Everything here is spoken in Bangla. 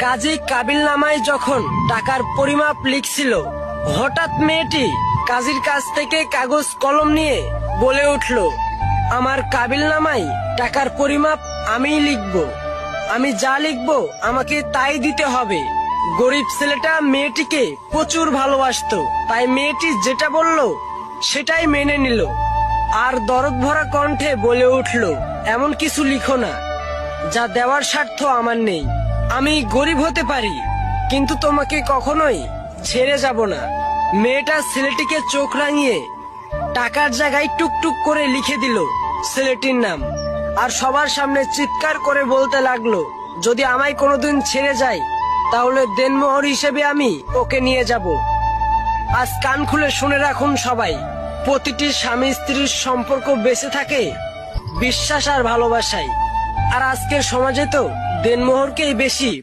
কাজী কাবিলনামায় যখন টাকার পরিমাপ লিখছিল, হঠাৎ মেয়েটি কাজীর কাছ থেকে কাগজ কলম নিয়ে বলে উঠল, আমার কাবিলনামায় টাকার পরিমাপ আমিই লিখব। আমি যা লিখব আমাকে তাই দিতে হবে। গরিব ছেলেটা মেয়েটিকে প্রচুর ভালোবাসতো, তাই মেয়েটি যেটা বলল সেটাই মেনে নিল। আর দরদ ভরা কণ্ঠে বলে উঠল, এমন কিছু লিখো না যা দেওয়ার স্বার্থ আমার নেই। আমি গরিব হতে পারি, কিন্তু তোমাকে কখনোই ছেড়ে যাব না। মেয়েটা ছেলেটিকে চোখ রাঙিয়ে টাকার জায়গায় টুকটুক করে লিখে দিল ছেলেটির নাম, আর সবার সামনে চিৎকার করে বলতে লাগলো, যদি আমায় কোনোদিন ছেড়ে যায় তাহলে দেনমোহর হিসেবে আমি ওকে নিয়ে যাব। আজ কান খুলে শুনে রাখুন সবাই, প্রতিটি স্বামী স্ত্রীর সম্পর্ক বেঁচে থাকে বিশ্বাস আর ভালোবাসায়। আর আজকের সমাজে তো দেনমোহরকেই বেশি